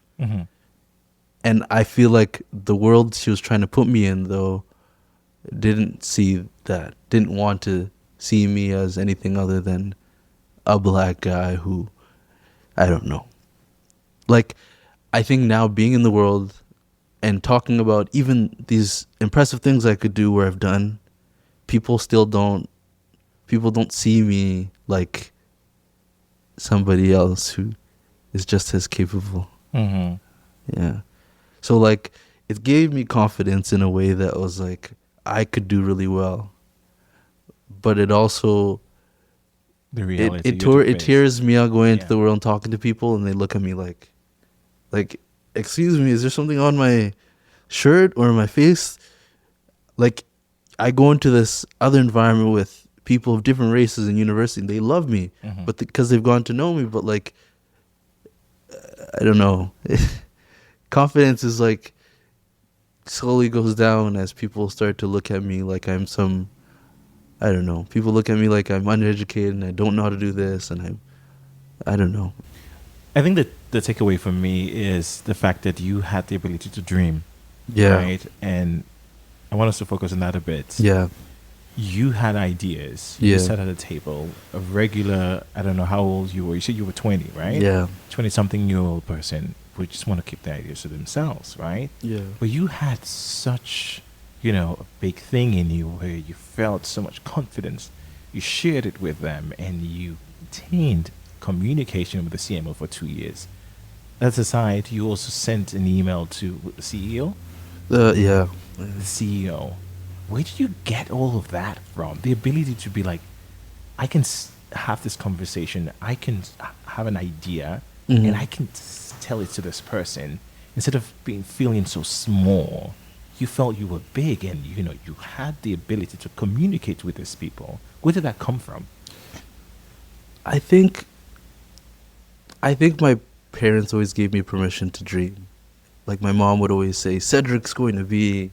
Speaker 2: And I feel like the world she was trying to put me in, though, didn't see that, didn't want to see me as anything other than a black guy who, I don't know. like, I think now being in the world and talking about even these impressive things I could do or I've done, people don't see me like somebody else who is just as capable.
Speaker 3: Mm-hmm.
Speaker 2: Yeah. So like it gave me confidence in a way that was like I could do really well. But it also
Speaker 3: The reality.
Speaker 2: it tears me out going into
Speaker 3: Yeah.
Speaker 2: the world and talking to people and they look at me like excuse me, is there something on my shirt or my face? Like I go into this other environment with people of different races in university and they love me,
Speaker 3: Mhm.
Speaker 2: but because they've gone to know me, but like I don't know. Confidence is like slowly goes down as people start to look at me like I'm some, I don't know. People look at me like I'm uneducated and I don't know how to do this and I don't know.
Speaker 3: I think that the takeaway for me is the fact that you had the ability to dream.
Speaker 2: Yeah.
Speaker 3: Right. And I want us to focus on that a bit.
Speaker 2: Yeah.
Speaker 3: You had ideas.
Speaker 2: Yeah.
Speaker 3: You sat at a table, a regular, I don't know how old you were. You said you were 20, right?
Speaker 2: Yeah.
Speaker 3: 20-something-year-old person who just want to keep the ideas to themselves, right?
Speaker 2: Yeah.
Speaker 3: But you had such, a big thing in you where you felt so much confidence. You shared it with them and you maintained communication with the CMO for 2 years. That aside, you also sent an email to the CEO?
Speaker 2: Yeah.
Speaker 3: The CEO. Where did you get all of that from? The ability to be like, I can have this conversation. I can have an idea,
Speaker 2: Mhm.
Speaker 3: and I can tell it to this person instead of feeling so small. You felt you were big, and you had the ability to communicate with these people. Where did that come from?
Speaker 2: I think my parents always gave me permission to dream. Like my mom would always say, Cedrick's going to be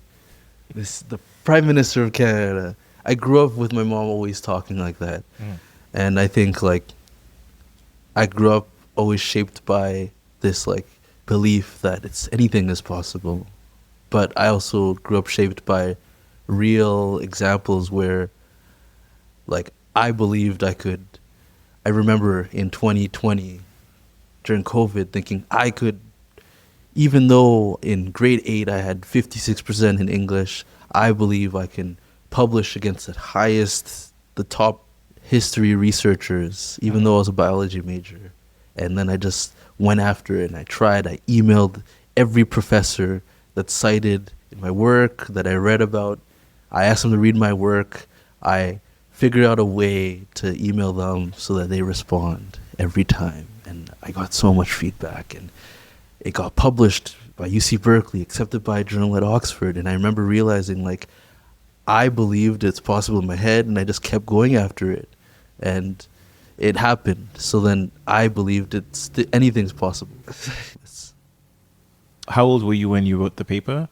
Speaker 2: the Prime Minister of Canada. I grew up with my mom always talking like that. And I think like I grew up always shaped by this like belief that anything is possible. But I also grew up shaped by real examples where like I believed I could. I remember in 2020 during COVID thinking I could, even though in grade 8 I had 56% in English, I believe I can publish against the top history researchers, even though I was a biology major. And then I just went after it and I tried. I emailed every professor that's cited in my work that I read about. I asked them to read my work. I figured out a way to email them so that they respond every time. And I got so much feedback. And it got published by UC Berkeley, accepted by a journal at Oxford. And I remember realizing, like, I believed it's possible in my head, and I just kept going after it. And it happened. So then I believed anything's possible.
Speaker 3: How old were you when you wrote the paper?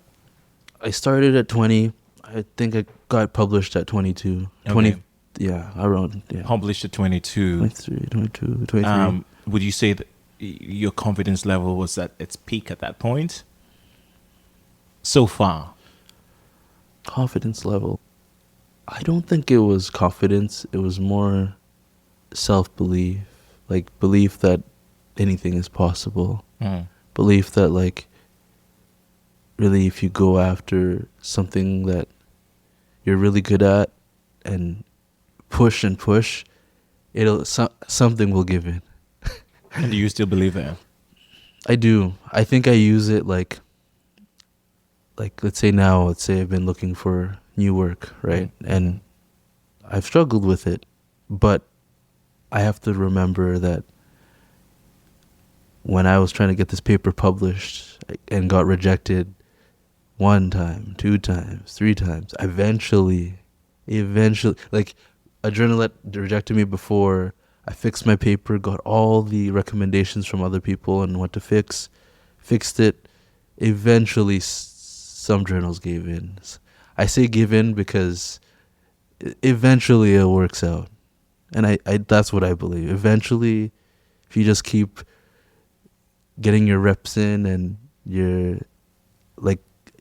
Speaker 2: I started at 20. I think I got published at 22.
Speaker 3: Okay.
Speaker 2: 20, yeah, around, yeah.
Speaker 3: Published at 22.
Speaker 2: 23.
Speaker 3: Would you say that your confidence level was at its peak at that point? So far.
Speaker 2: Confidence level. I don't think it was confidence. It was more self-belief. Like, belief that anything is possible. Belief that, like, really if you go after something that you're really good at and push, something will give in.
Speaker 3: And do you still believe that?
Speaker 2: I do. I think I use it like let's say I've been looking for new work, right? And I've struggled with it, but I have to remember that when I was trying to get this paper published and got rejected 1 time, 2 times, 3 times, eventually, like a journal that rejected me before, I fixed my paper, got all the recommendations from other people and what to fixed it. Eventually, some journals gave in. I say give in because eventually it works out. And I that's what I believe. Eventually, if you just keep getting your reps in and you're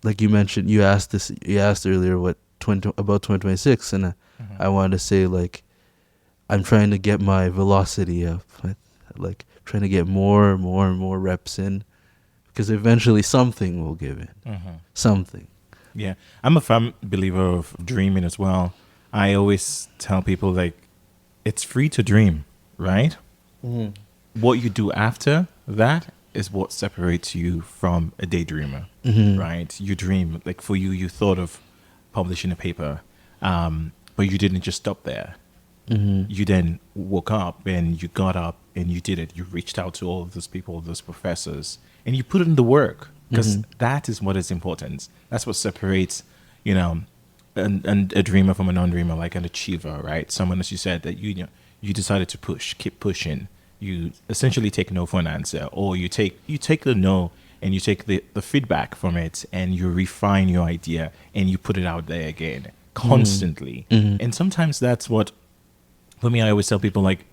Speaker 2: like you mentioned, you asked earlier about 2026, and I wanted to say, like, I'm trying to get my velocity up. Like, trying to get more and more and more reps in, because eventually something will give in. Something.
Speaker 3: Yeah, I'm a firm believer of dreaming as well. I always tell people, like, it's free to dream, right? What you do after that is what separates you from a daydreamer, right? You dream, like for you, you thought of publishing a paper, but you didn't just stop there. You then woke up and you got up and you did it. You reached out to all of those people, those professors, and you put in the work, because that is what is important. That's what separates, you know, a dreamer from a non-dreamer, like an achiever, right? Someone, as you said, that you decided to push, keep pushing. You essentially take no for an answer, or you take the no and you take the feedback from it and you refine your idea and you put it out there again constantly. And sometimes that's what, for me, I always tell people, like,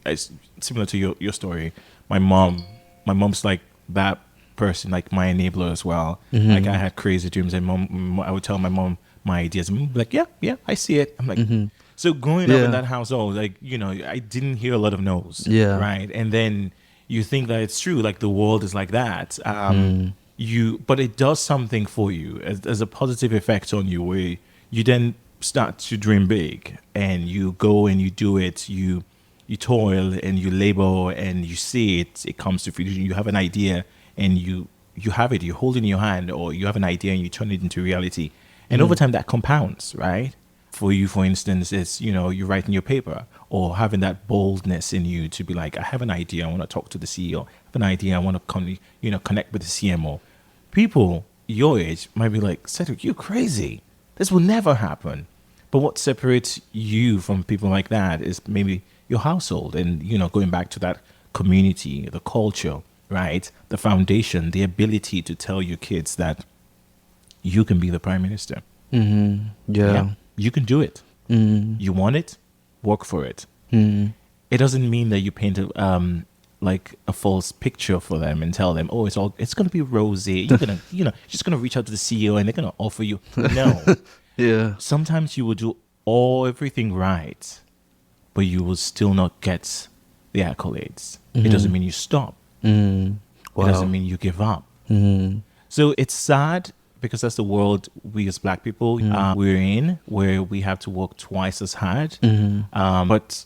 Speaker 3: similar to your story, my mom's like that person, like my enabler as well. Like, I had crazy dreams, and I would tell my mom my ideas, and like, yeah, I see it. I'm like, so growing up in that household, like, you know, I didn't hear a lot of no's, right? And then you think that it's true, like the world is like that. But it does something for you as a positive effect on you, where you then start to dream big, and you go and you do it. You toil and you labor and you see it comes to fruition. You have an idea and you have it, you hold it in your hand, or you have an idea and you turn it into reality. And over time that compounds, right? For you, for instance, it's, you know, you're writing your paper, or having that boldness in you to be like, I have an idea, I want to talk to the CEO. I have an idea, I want to connect with the CMO. People your age might be like, Cedrick, you're crazy. This will never happen. But what separates you from people like that is maybe your household, and, you know, going back to that community, the culture, right? The foundation, the ability to tell your kids that you can be the prime minister.
Speaker 2: Yeah.
Speaker 3: You can do it. You want it, work for it. It doesn't mean that you paint like a false picture for them and tell them, oh, it's gonna be rosy. You're gonna, just gonna reach out to the CEO and they're gonna offer you. No.
Speaker 2: Yeah.
Speaker 3: Sometimes you will do everything right, but you will still not get the accolades. It doesn't mean you stop. It doesn't mean you give up. So it's sad, because that's the world we as Black people we're in, where we have to work twice as hard. But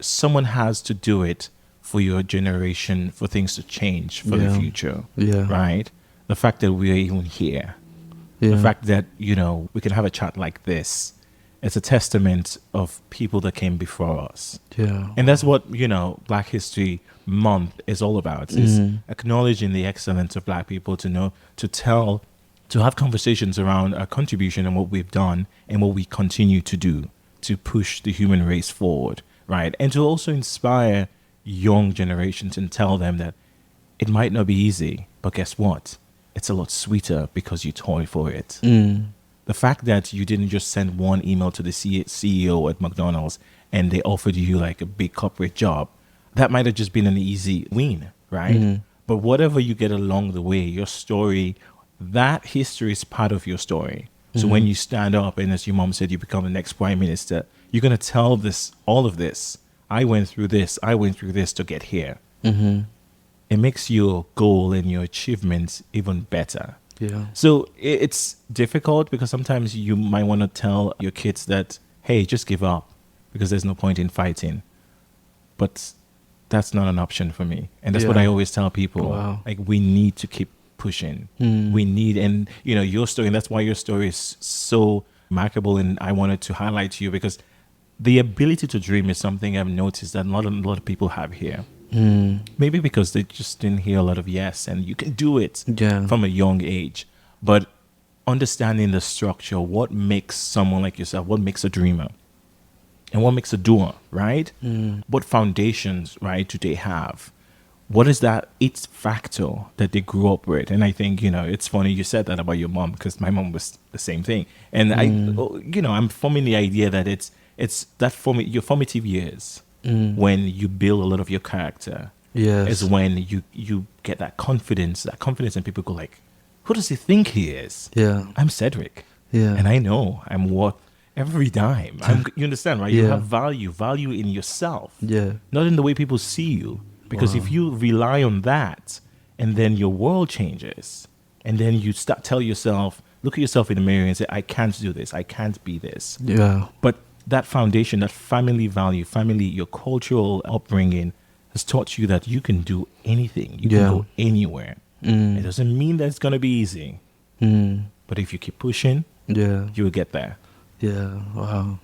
Speaker 3: someone has to do it for your generation, for things to change for the future. Right? The fact that we're even here, the fact that, you know, we can have a chat like this, it's a testament of people that came before us. And that's what, you know, Black History Month is all about, is acknowledging the excellence of Black people, to have conversations around our contribution and what we've done and what we continue to do to push the human race forward, right? And to also inspire young generations and tell them that it might not be easy, but guess what? It's a lot sweeter because you toil for it. The fact that you didn't just send one email to the CEO at McDonald's and they offered you like a big corporate job, that might have just been an easy win, right? But whatever you get along the way, your story, that history is part of your story. So when you stand up and, as your mom said, you become the next prime minister, you're going to tell all of this. I went through this to get here. It makes your goal and your achievements even better. So it's difficult, because sometimes you might want to tell your kids that, hey, just give up, because there's no point in fighting. But that's not an option for me. And that's what I always tell people. Like, we need to keep pushing. We need, and, you know, your story, and that's why your story is so remarkable, and I wanted to highlight to you, because the ability to dream is something I've noticed that not a lot of people have here. Maybe because they just didn't hear a lot of yes, and you can do it from a young age. But understanding the structure, what makes someone like yourself, what makes a dreamer, and what makes a doer, right? What foundations, right, do they have? What is that it's factor that they grew up with? And I think, you know, it's funny you said that about your mom, because my mom was the same thing. And I'm forming the idea that it's that your formative years, when you build a lot of your character, is when you get that confidence, and people go like, who does he think he is? I'm Cedrick. And I know I'm worth every dime. You understand, right? You have value in yourself, not in the way people see you. Because if you rely on that and then your world changes and then you start tell yourself, look at yourself in the mirror and say, I can't do this, I can't be this.
Speaker 2: Yeah.
Speaker 3: But that foundation, that family value, your cultural upbringing has taught you that you can do anything. You can go anywhere. It doesn't mean that it's going to be easy. But if you keep pushing,
Speaker 2: Yeah.
Speaker 3: you will get there.
Speaker 2: Yeah. Wow.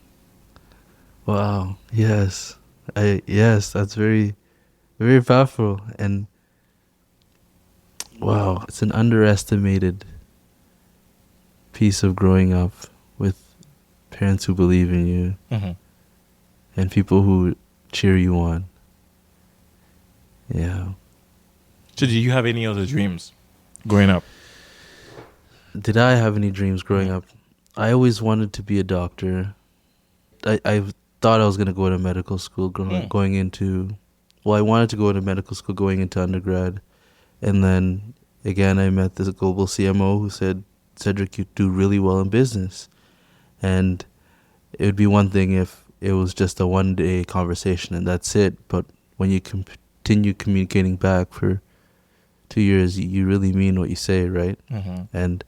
Speaker 2: Wow. Yes. Yes, that's very, very powerful. And wow, it's an underestimated piece of growing up with parents who believe in you and people who cheer you on. Yeah.
Speaker 3: So do you have any other dreams growing up?
Speaker 2: Did I have any dreams growing up? I always wanted to be a doctor. I thought I was going to go to medical school going into... Well, I wanted to go to medical school going into undergrad. And then, again, I met this global CMO who said, Cedrick, you do really well in business. And it would be one thing if it was just a one-day conversation and that's it. But when you continue communicating back for 2 years, you really mean what you say, right? And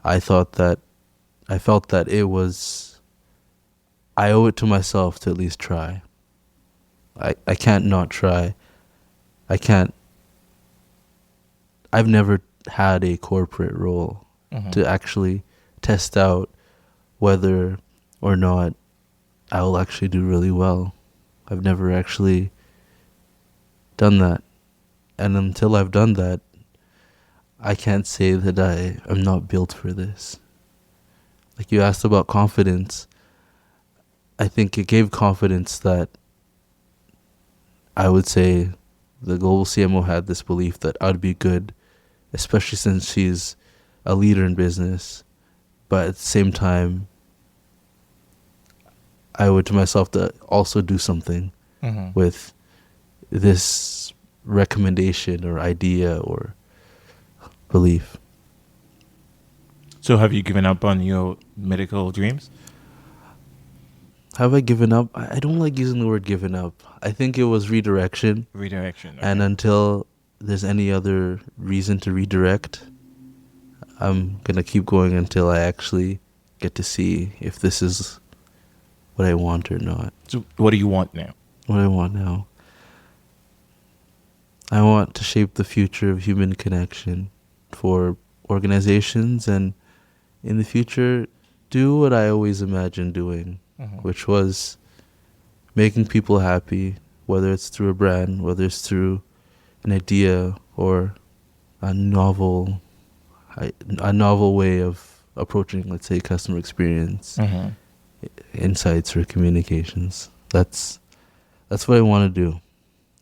Speaker 2: I felt that I owe it to myself to at least try. I can't not try. I've never had a corporate role to actually test out whether or not I will actually do really well. I've never actually done that. And until I've done that, I can't say that I am not built for this. Like you asked about confidence, I think it gave confidence that I would say the global CMO had this belief that I'd be good, especially since she's a leader in business. But at the same time, I owe it to myself to also do something with this recommendation or idea or belief.
Speaker 3: So have you given up on your medical dreams?
Speaker 2: Have I given up? I don't like using the word given up. I think it was redirection.
Speaker 3: Redirection. Okay.
Speaker 2: And until there's any other reason to redirect, I'm going to keep going until I actually get to see if this is what I want or not.
Speaker 3: So what do you want now?
Speaker 2: What I want now? I want to shape the future of human connection for organizations and in the future do what I always imagined doing, which was making people happy, whether it's through a brand, whether it's through an idea or a novel way of approaching, let's say, customer experience, insights or communications. That's what I want to do.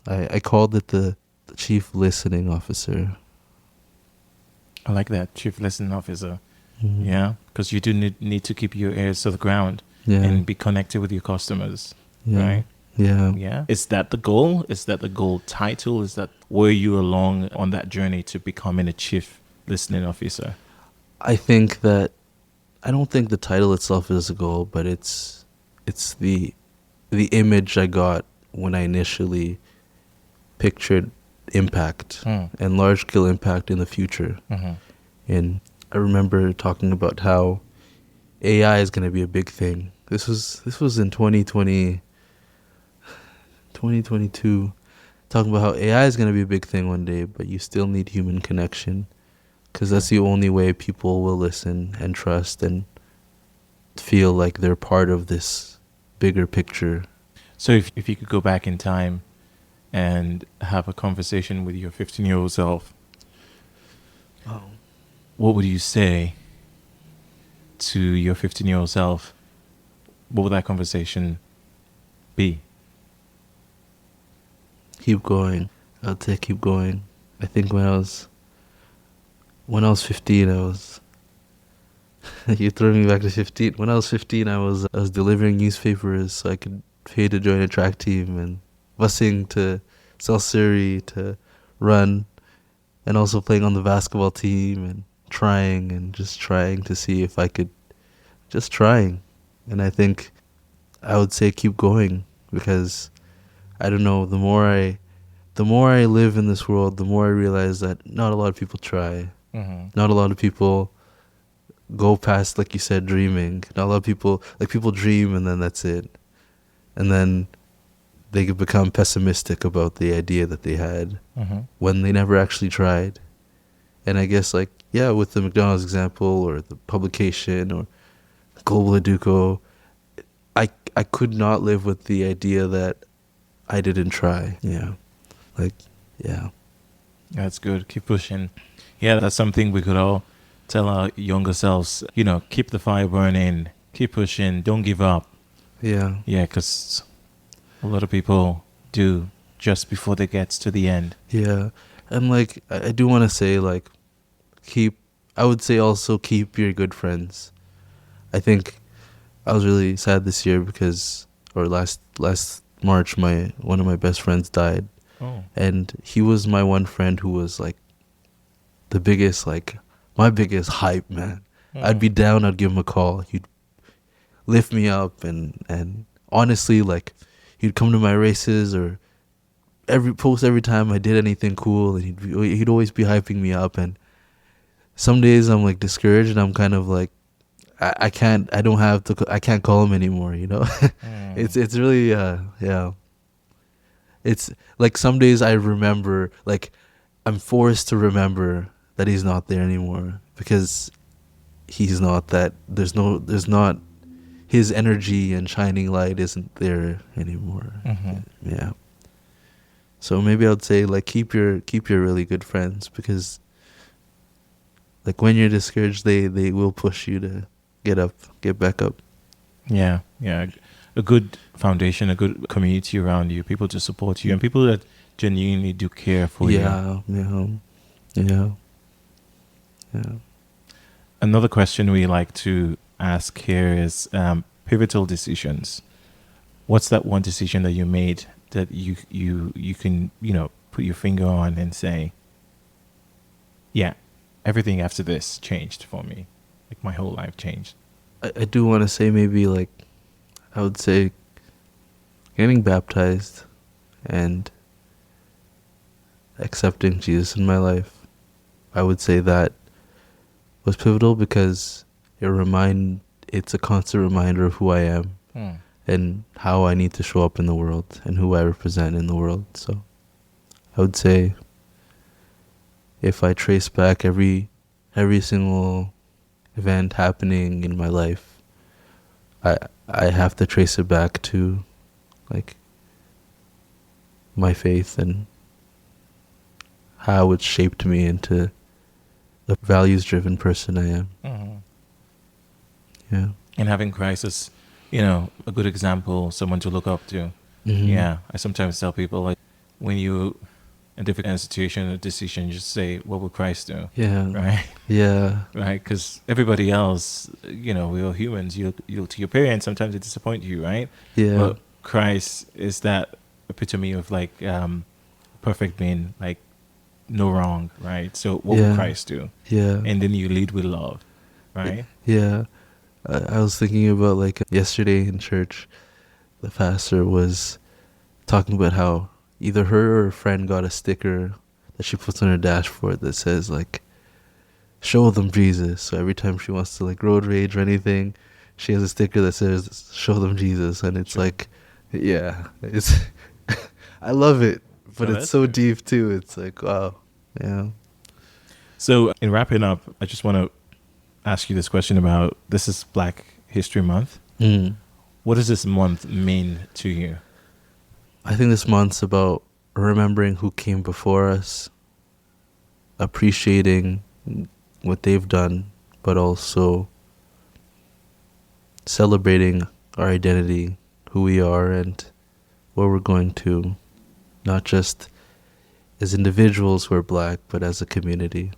Speaker 2: I called it the Chief Listening Officer.
Speaker 3: I like that, Chief Listening Officer. Yeah, because you do need to keep your ears to the ground and be connected with your customers, right? Yeah. Is that the goal? Is that the goal title? Is that where you along on that journey to becoming a Chief Listening Officer?
Speaker 2: I think that I don't think the title itself is a goal, but it's the image I got when I initially pictured impact and large scale impact in the future. And I remember talking about how AI is going to be a big thing. This was in 2022, talking about how AI is going to be a big thing one day, but you still need human connection because that's the only way people will listen and trust and feel like they're part of this bigger picture.
Speaker 3: So if you could go back in time and have a conversation with your 15-year-old self, what would you say to your 15-year-old self? What would that conversation be?
Speaker 2: Keep going. I'd say keep going. I think when I was 15, you throw me back to 15. When I was 15, I was delivering newspapers so I could pay to join a track team and busing to South Surrey to run and also playing on the basketball team and trying to see if I could, just trying. And I think I would say keep going because I don't know, the more I the more I live in this world, the more I realize that not a lot of people try.
Speaker 3: Mm-hmm.
Speaker 2: Not a lot of people go past, like you said, dreaming. Not a lot of people, like, people dream and then that's it. And then they could become pessimistic about the idea that they had
Speaker 3: Mm-hmm.
Speaker 2: when they never actually tried. And I guess, like, yeah, with the McDonald's example or the publication or Global Educo, I could not live with the idea that I didn't try. Yeah. Like, yeah.
Speaker 3: That's good. Keep pushing. Yeah, that's something we could all tell our younger selves. You know, keep the fire burning. Keep pushing. Don't give up.
Speaker 2: Yeah.
Speaker 3: Yeah, because a lot of people do just before they get to the end.
Speaker 2: Yeah. And, like, I do want to say, like, I would say also keep your good friends. I think I was really sad this year because, or last March, one of my best friends died.
Speaker 3: Oh.
Speaker 2: And he was my one friend who was, like, the biggest, like, my biggest hype, man. I'd be down, I'd give him a call. He'd lift me up, and honestly, like, he'd come to my races or every time I did anything cool, and he'd always be hyping me up. And some days I'm, like, discouraged, and I'm kind of like, I can't call him anymore, you know? It's really, yeah. It's like some days I remember, like, I'm forced to remember that he's not there anymore because he's not that, there's not, his energy and shining light isn't there anymore.
Speaker 3: Mm-hmm.
Speaker 2: Yeah. So maybe I'd say, like, keep your really good friends, because, like, when you're discouraged, they will push you to get back up.
Speaker 3: Yeah, yeah. A good foundation, a good community around you, people to support you, and people that genuinely do care for you.
Speaker 2: Yeah.
Speaker 3: Another question we like to ask here is pivotal decisions. What's that one decision that you made that you can, put your finger on and say, yeah, everything after this changed for me. Like, my whole life changed.
Speaker 2: I do want to say, maybe, like, I would say getting baptized and accepting Jesus in my life. I would say that was pivotal because it's a constant reminder of who I am and how I need to show up in the world and who I represent in the world. So I would say, if I trace back every single event happening in my life, I have to trace it back to, like, my faith and how it shaped me into the values-driven person I am.
Speaker 3: Mm-hmm.
Speaker 2: Yeah.
Speaker 3: And having Christ as, a good example, someone to look up to.
Speaker 2: Mm-hmm.
Speaker 3: Yeah, I sometimes tell people, like, when you in a difficult situation or decision, just say, what would Christ do?
Speaker 2: Yeah.
Speaker 3: Right?
Speaker 2: Yeah.
Speaker 3: Right? Because everybody else, we're all humans. To your parents, sometimes they disappoint you, right?
Speaker 2: Yeah.
Speaker 3: But Christ is that epitome of, like, perfect being, like, no wrong, right? So what would Christ do?
Speaker 2: Yeah.
Speaker 3: And then you lead with love, right?
Speaker 2: Yeah. I was thinking about, like, yesterday in church, the pastor was talking about how either her or a friend got a sticker that she puts on her dashboard that says, like, show them Jesus. So every time she wants to, like, road rage or anything, she has a sticker that says, show them Jesus. And it's like, yeah, it's, I love it, but it's so deep too. It's like, wow. Yeah.
Speaker 3: So in wrapping up, I just want to ask you this question about, this is Black History Month. What does this month mean to you?
Speaker 2: I think this month's about remembering who came before us, appreciating what they've done, but also celebrating our identity, who we are, and where we're going to, not just as individuals who are Black, but as a community.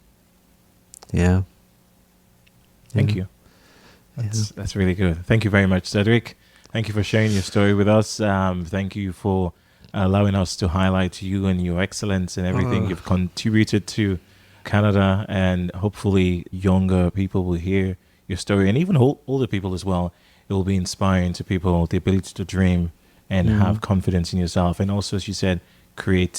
Speaker 2: Yeah.
Speaker 3: Thank you. That's really good. Thank you very much, Cedrick. Thank you for sharing your story with us. Thank you for allowing us to highlight you and your excellence and everything you've contributed to Canada. And hopefully younger people will hear your story, and even older people as well. It will be inspiring to people, the ability to dream and have confidence in yourself. And also, as you said,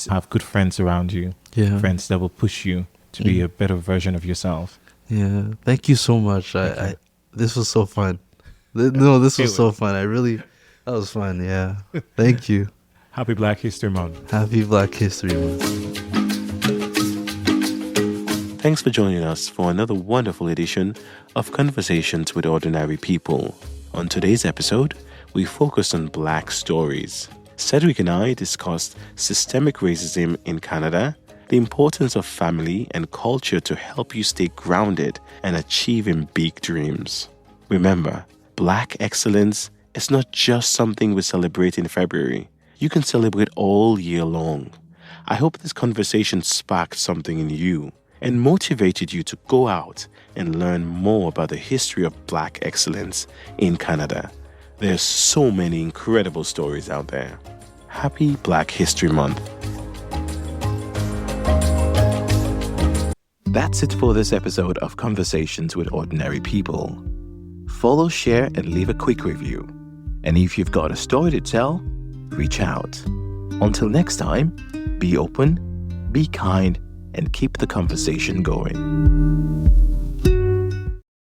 Speaker 3: have good friends around you.
Speaker 2: Yeah.
Speaker 3: Friends that will push you to be a better version of yourself.
Speaker 2: Yeah. Thank you so much. This was so fun. No, this was so fun. That was fun. Yeah. Thank you.
Speaker 3: Happy Black History Month.
Speaker 2: Happy Black History Month.
Speaker 1: Thanks for joining us for another wonderful edition of Conversations with Ordinary People. On today's episode, we focused on Black stories. Cedrick and I discussed systemic racism in Canada, the importance of family and culture to help you stay grounded and achieving big dreams. Remember, Black excellence is not just something we celebrate in February. You can celebrate all year long. I hope this conversation sparked something in you and motivated you to go out and learn more about the history of Black excellence in Canada. There's so many incredible stories out there. Happy Black History Month. That's it for this episode of Conversations with Ordinary People. Follow, share, and leave a quick review. And if you've got a story to tell, reach out. Until next time, be open, be kind, and keep the conversation going.